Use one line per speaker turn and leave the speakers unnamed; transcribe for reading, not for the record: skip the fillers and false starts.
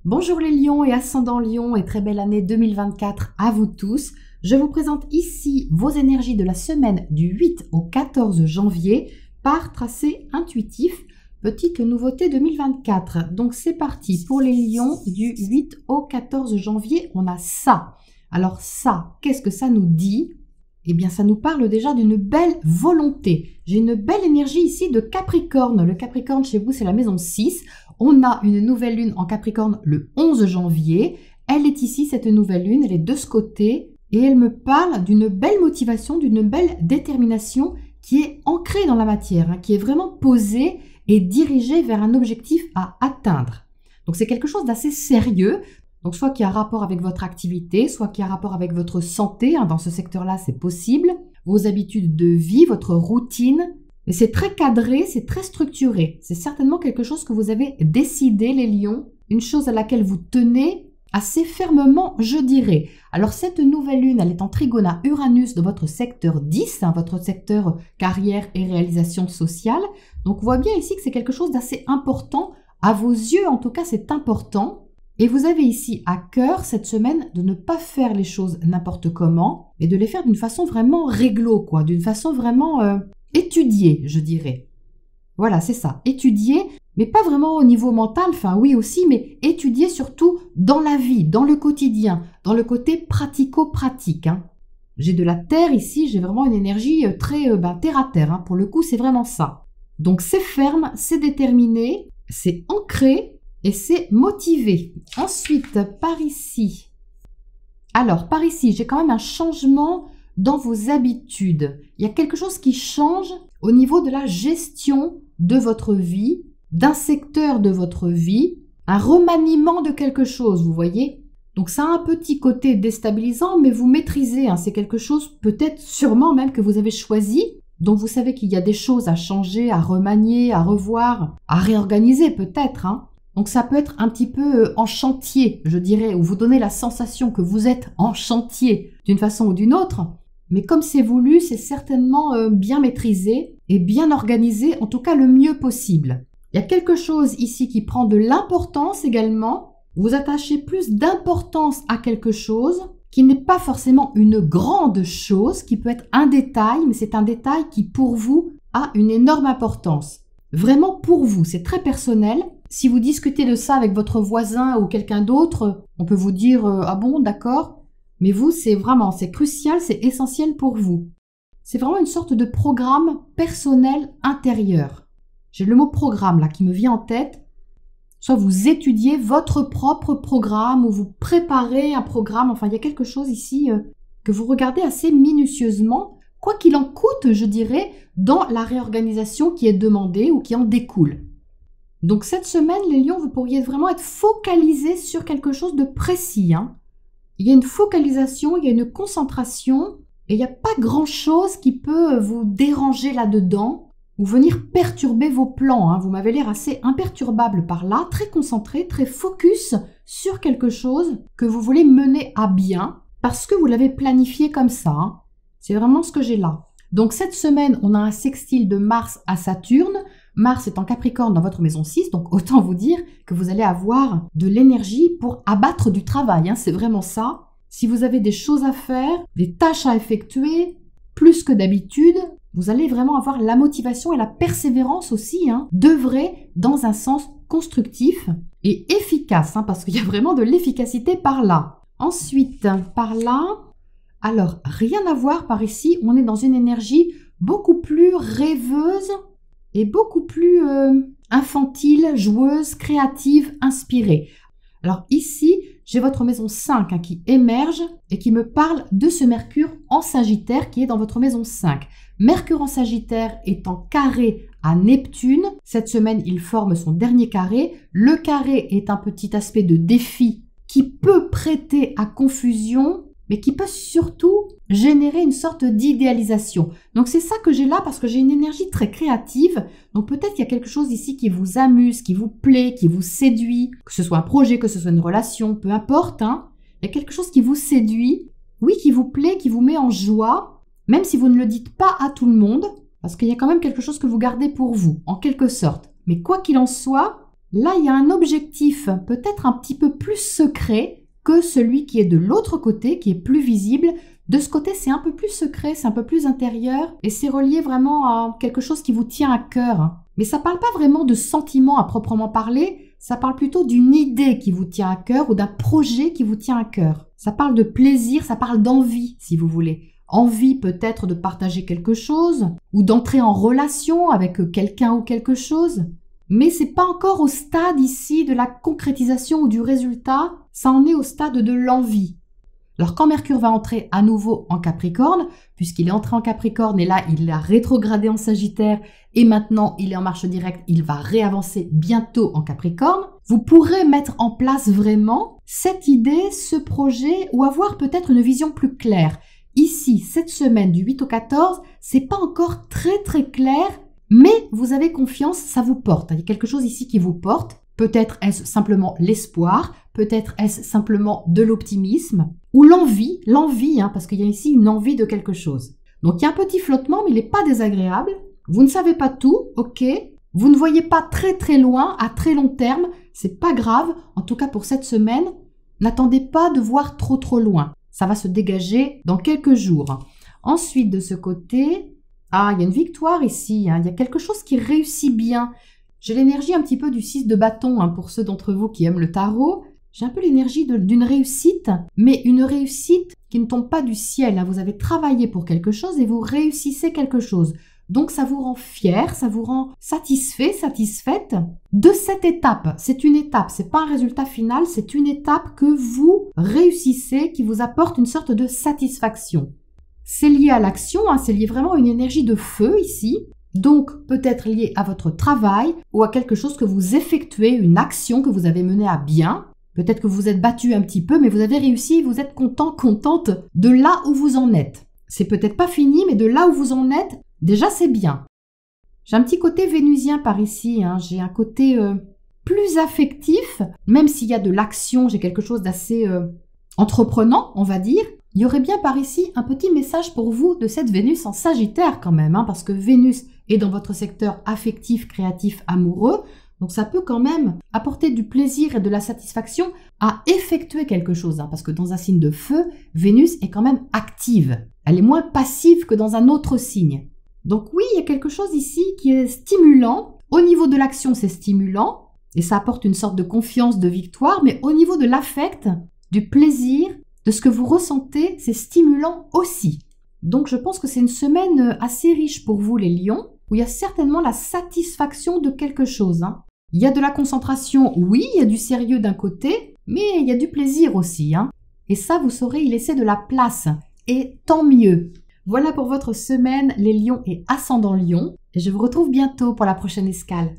Bonjour les lions et ascendants lions et très belle année 2024 à vous tous. Je vous présente ici vos énergies de la semaine du 8 au 14 janvier par tracé intuitif. Petite nouveauté 2024. Donc c'est parti pour les lions du 8 au 14 janvier. On a ça. Alors ça, qu'est-ce que ça nous dit ? Eh bien, ça nous parle déjà d'une belle volonté. J'ai une belle énergie ici de Capricorne. Le Capricorne, chez vous, c'est la maison 6. On a une nouvelle lune en Capricorne le 11 janvier. Elle est ici, cette nouvelle lune. Elle est de ce côté. Et elle me parle d'une belle motivation, d'une belle détermination qui est ancrée dans la matière, qui est vraiment posée et dirigée vers un objectif à atteindre. Donc, c'est quelque chose d'assez sérieux. Donc, soit qui a rapport avec votre activité, soit qui a rapport avec votre santé. Dans ce secteur-là, c'est possible. Vos habitudes de vie, votre routine. Mais c'est très cadré, c'est très structuré. C'est certainement quelque chose que vous avez décidé, les lions. Une chose à laquelle vous tenez assez fermement, je dirais. Alors, cette nouvelle lune, elle est en trigone à Uranus dans votre secteur 10, votre secteur carrière et réalisation sociale. Donc, on voit bien ici que c'est quelque chose d'assez important. À vos yeux, en tout cas, c'est important. Et vous avez ici à cœur cette semaine de ne pas faire les choses n'importe comment, mais de les faire d'une façon vraiment réglo, d'une façon vraiment étudiée, je dirais. Voilà, c'est ça, étudier, mais pas vraiment au niveau mental, enfin oui aussi, mais étudier surtout dans la vie, dans le quotidien, dans le côté pratico-pratique. J'ai de la terre ici, j'ai vraiment une énergie très terre à terre, pour le coup c'est vraiment ça. Donc c'est ferme, c'est déterminé, c'est ancré, et c'est motivé. Ensuite, par ici. Alors, par ici, j'ai quand même un changement dans vos habitudes. Il y a quelque chose qui change au niveau de la gestion de votre vie, d'un secteur de votre vie, un remaniement de quelque chose, vous voyez ? Donc, ça a un petit côté déstabilisant, mais vous maîtrisez. C'est quelque chose, peut-être, sûrement même, que vous avez choisi. Donc, vous savez qu'il y a des choses à changer, à remanier, à revoir, à réorganiser peut-être, Donc, ça peut être un petit peu en chantier, je dirais, ou vous donner la sensation que vous êtes en chantier d'une façon ou d'une autre. Mais comme c'est voulu, c'est certainement bien maîtrisé et bien organisé, en tout cas le mieux possible. Il y a quelque chose ici qui prend de l'importance également. Vous attachez plus d'importance à quelque chose qui n'est pas forcément une grande chose, qui peut être un détail, mais c'est un détail qui pour vous a une énorme importance. Vraiment pour vous, c'est très personnel. Si vous discutez de ça avec votre voisin ou quelqu'un d'autre, on peut vous dire « Ah bon, d'accord ?» Mais vous, c'est crucial, c'est essentiel pour vous. C'est vraiment une sorte de programme personnel intérieur. J'ai le mot « programme » là qui me vient en tête. Soit vous étudiez votre propre programme ou vous préparez un programme. Enfin, il y a quelque chose ici que vous regardez assez minutieusement, quoi qu'il en coûte, je dirais, dans la réorganisation qui est demandée ou qui en découle. Donc cette semaine, les lions, vous pourriez vraiment être focalisés sur quelque chose de précis. Il y a une focalisation, il y a une concentration et il n'y a pas grand-chose qui peut vous déranger là-dedans ou venir perturber vos plans. Vous m'avez l'air assez imperturbable par là, très concentré, très focus sur quelque chose que vous voulez mener à bien parce que vous l'avez planifié comme ça. C'est vraiment ce que j'ai là. Donc cette semaine, on a un sextile de Mars à Saturne. Mars est en Capricorne dans votre maison 6, donc autant vous dire que vous allez avoir de l'énergie pour abattre du travail. C'est vraiment ça. Si vous avez des choses à faire, des tâches à effectuer, plus que d'habitude, vous allez vraiment avoir la motivation et la persévérance aussi d'œuvrer dans un sens constructif et efficace, parce qu'il y a vraiment de l'efficacité par là. Ensuite, par là, alors rien à voir par ici, on est dans une énergie beaucoup plus rêveuse, et beaucoup plus infantile, joueuse, créative, inspirée. Alors ici, j'ai votre maison 5 qui émerge et qui me parle de ce Mercure en Sagittaire qui est dans votre maison 5. Mercure en Sagittaire est en carré à Neptune. Cette semaine, il forme son dernier carré. Le carré est un petit aspect de défi qui peut prêter à confusion, mais qui peut surtout générer une sorte d'idéalisation. Donc c'est ça que j'ai là parce que j'ai une énergie très créative. Donc peut-être qu'il y a quelque chose ici qui vous amuse, qui vous plaît, qui vous séduit, que ce soit un projet, que ce soit une relation, peu importe. Il y a quelque chose qui vous séduit, oui, qui vous plaît, qui vous met en joie, même si vous ne le dites pas à tout le monde, parce qu'il y a quand même quelque chose que vous gardez pour vous, en quelque sorte. Mais quoi qu'il en soit, Là, il y a un objectif peut-être un petit peu plus secret que celui qui est de l'autre côté, qui est plus visible. De ce côté, c'est un peu plus secret, c'est un peu plus intérieur et c'est relié vraiment à quelque chose qui vous tient à cœur. Mais ça ne parle pas vraiment de sentiments à proprement parler, ça parle plutôt d'une idée qui vous tient à cœur ou d'un projet qui vous tient à cœur. Ça parle de plaisir, ça parle d'envie, si vous voulez. Envie peut-être de partager quelque chose ou d'entrer en relation avec quelqu'un ou quelque chose. Mais c'est pas encore au stade ici de la concrétisation ou du résultat, ça en est au stade de l'envie. Alors quand Mercure va entrer à nouveau en Capricorne, puisqu'il est entré en Capricorne et là il a rétrogradé en Sagittaire et maintenant il est en marche directe, il va réavancer bientôt en Capricorne, vous pourrez mettre en place vraiment cette idée, ce projet ou avoir peut-être une vision plus claire. Ici, cette semaine du 8 au 14, c'est pas encore très très clair. Mais vous avez confiance, ça vous porte. Il y a quelque chose ici qui vous porte. Peut-être est-ce simplement l'espoir, peut-être est-ce simplement de l'optimisme ou l'envie, parce qu'il y a ici une envie de quelque chose. Donc il y a un petit flottement, mais il n'est pas désagréable. Vous ne savez pas tout, ok. Vous ne voyez pas très très loin, à très long terme, c'est pas grave. En tout cas pour cette semaine, n'attendez pas de voir trop trop loin. Ça va se dégager dans quelques jours. Ensuite de ce côté... Ah, il y a une victoire ici, il y a quelque chose qui réussit bien. J'ai l'énergie un petit peu du 6 de bâton pour ceux d'entre vous qui aiment le tarot. J'ai un peu l'énergie d'une réussite, mais une réussite qui ne tombe pas du ciel. Vous avez travaillé pour quelque chose et vous réussissez quelque chose. Donc ça vous rend fier, ça vous rend satisfait, satisfaite de cette étape. C'est une étape, c'est pas un résultat final, c'est une étape que vous réussissez, qui vous apporte une sorte de satisfaction. C'est lié à l'action, c'est lié vraiment à une énergie de feu ici, donc peut-être lié à votre travail ou à quelque chose que vous effectuez, une action que vous avez menée à bien. Peut-être que vous vous êtes battu un petit peu, mais vous avez réussi, vous êtes content, contente de là où vous en êtes. C'est peut-être pas fini, mais de là où vous en êtes, déjà c'est bien. J'ai un petit côté vénusien par ici, j'ai un côté plus affectif, même s'il y a de l'action, j'ai quelque chose d'assez entreprenant, on va dire. Il y aurait bien par ici un petit message pour vous de cette Vénus en Sagittaire quand même, parce que Vénus est dans votre secteur affectif, créatif, amoureux, donc ça peut quand même apporter du plaisir et de la satisfaction à effectuer quelque chose, parce que dans un signe de feu, Vénus est quand même active, elle est moins passive que dans un autre signe. Donc oui, il y a quelque chose ici qui est stimulant, au niveau de l'action c'est stimulant, et ça apporte une sorte de confiance, de victoire, mais au niveau de l'affect, du plaisir, de ce que vous ressentez, c'est stimulant aussi. Donc je pense que c'est une semaine assez riche pour vous les lions, où il y a certainement la satisfaction de quelque chose. Il y a de la concentration, oui, il y a du sérieux d'un côté, mais il y a du plaisir aussi. Et ça, vous saurez y laisser de la place. Et tant mieux. Voilà pour votre semaine, les lions et ascendant lion. Et je vous retrouve bientôt pour la prochaine escale.